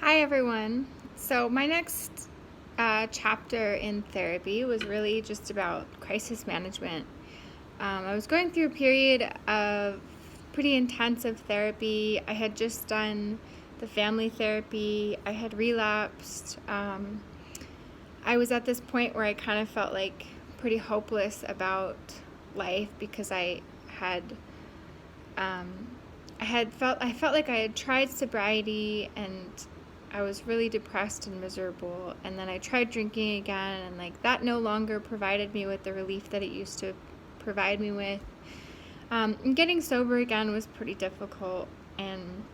Hi, everyone. So, my next chapter in therapy was really just about crisis management. I was going through a period of pretty intensive therapy. I had just done the family therapy, I had relapsed. I was at this point where I kind of felt like pretty hopeless about life because had I felt like I had tried sobriety and I was really depressed and miserable, and then I tried drinking again, and like that no longer provided me with the relief that it used to provide me with. And getting sober again was pretty difficult, and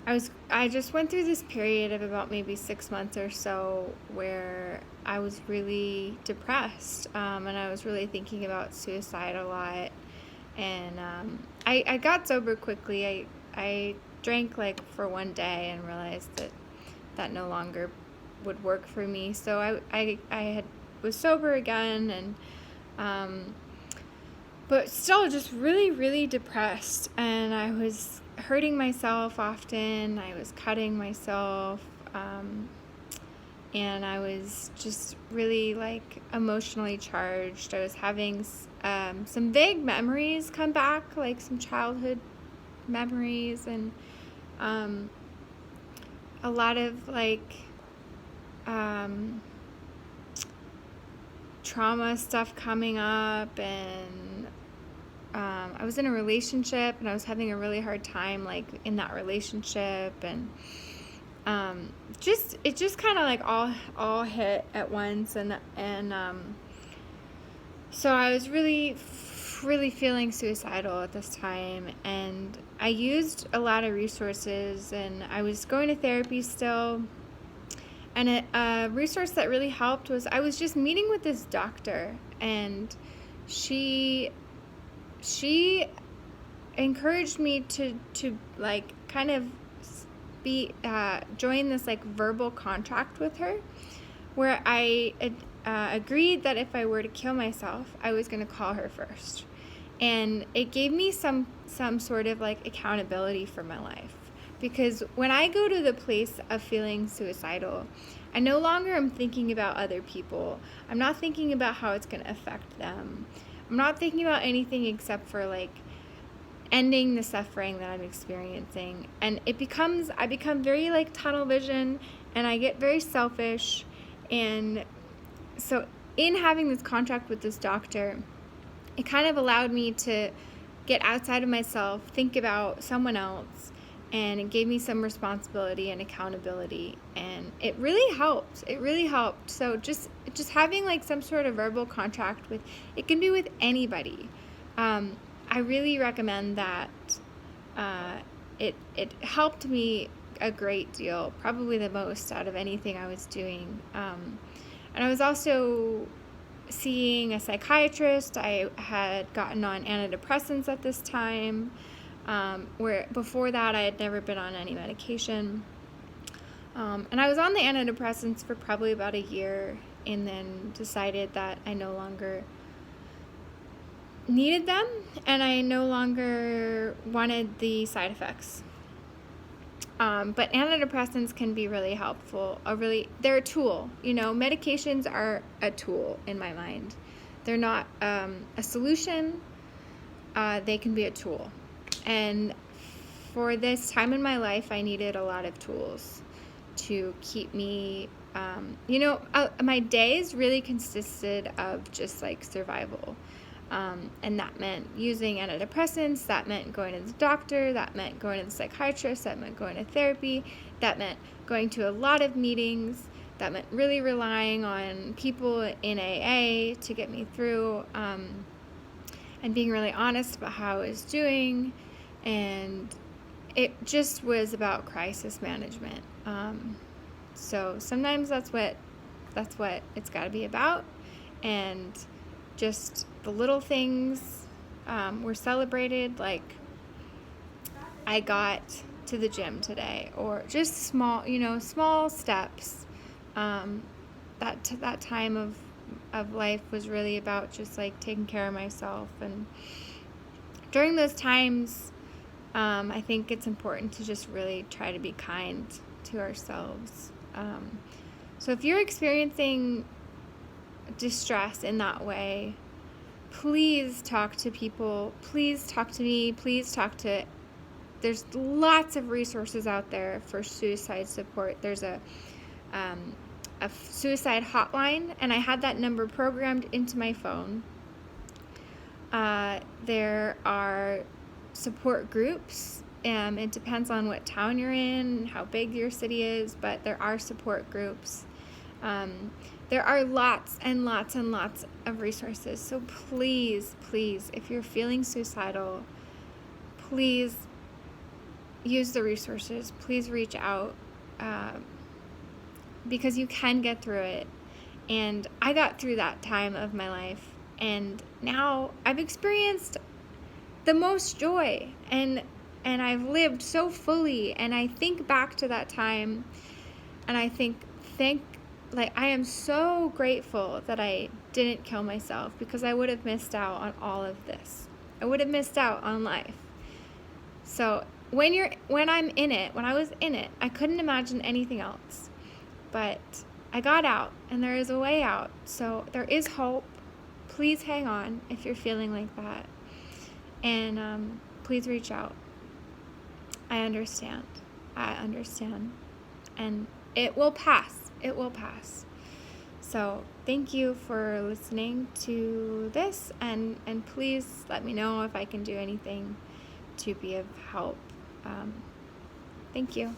I just went through this period of about maybe 6 months or so where I was really depressed, and I was really thinking about suicide a lot. And I got sober quickly. I drank like for one day and realized that no longer would work for me. So was sober again, and but still just really, really depressed. And I was hurting myself often. I was cutting myself. And I was just really like emotionally charged. I was having some vague memories come back, like some childhood memories, and a lot of like trauma stuff coming up. And I was in a relationship and I was having a really hard time like in that relationship, and it just kind of like all hit at once. And so I was really feeling suicidal at this time, and I used a lot of resources, and I was going to therapy still. And a resource that really helped was I was just meeting with this doctor, and she encouraged me to like kind of join this like verbal contract with her, where I agreed that if I were to kill myself, I was going to call her first. And it gave me some sort of like accountability for my life, because when I go to the place of feeling suicidal, I no longer am thinking about other people. I'm not thinking about how it's going to affect them. I'm not thinking about anything except for like ending the suffering that I'm experiencing. And I become very like tunnel vision, and I get very selfish. And so in having this contract with this doctor, it kind of allowed me to get outside of myself, think about someone else, and it gave me some responsibility and accountability, and it really helped. So just having like some sort of verbal contract with, it can be with anybody. I really recommend that. It helped me a great deal, probably the most out of anything I was doing. And I was also seeing a psychiatrist. I had gotten on antidepressants at this time, where before that I had never been on any medication. And I was on the antidepressants for probably about a year, and then decided that I no longer needed them, and I no longer wanted the side effects. But antidepressants can be really helpful. They're a tool. Medications are a tool in my mind. They're not a solution. They can be a tool. And for this time in my life, I needed a lot of tools to keep me, my days really consisted of just like survival. And that meant using antidepressants, that meant going to the doctor, that meant going to the psychiatrist, that meant going to therapy, that meant going to a lot of meetings, that meant really relying on people in AA to get me through, and being really honest about how I was doing. And it just was about crisis management. So sometimes that's what it's got to be about. And just the little things were celebrated, like I got to the gym today, or just small steps. That time of life was really about just like taking care of myself. And during those times, I think it's important to just really try to be kind to ourselves. So if you're experiencing distress in that way, please talk to people. Please talk to me. Please talk to... There's lots of resources out there for suicide support. There's a suicide hotline, and I had that number programmed into my phone. There are support groups. It depends on what town you're in, how big your city is, but there are support groups. There are lots and lots and lots of resources. So please, please, if you're feeling suicidal, please use the resources. Please reach out, because you can get through it. And I got through that time of my life, and now I've experienced the most joy, and I've lived so fully. And I think back to that time, and I think, I am so grateful that I didn't kill myself, because I would have missed out on all of this. I would have missed out on life. So when I was in it, I couldn't imagine anything else. But I got out, and there is a way out. So there is hope. Please hang on if you're feeling like that. And please reach out. I understand. And it will pass. It will pass. So thank you for listening to this, and please let me know if I can do anything to be of help. Thank you.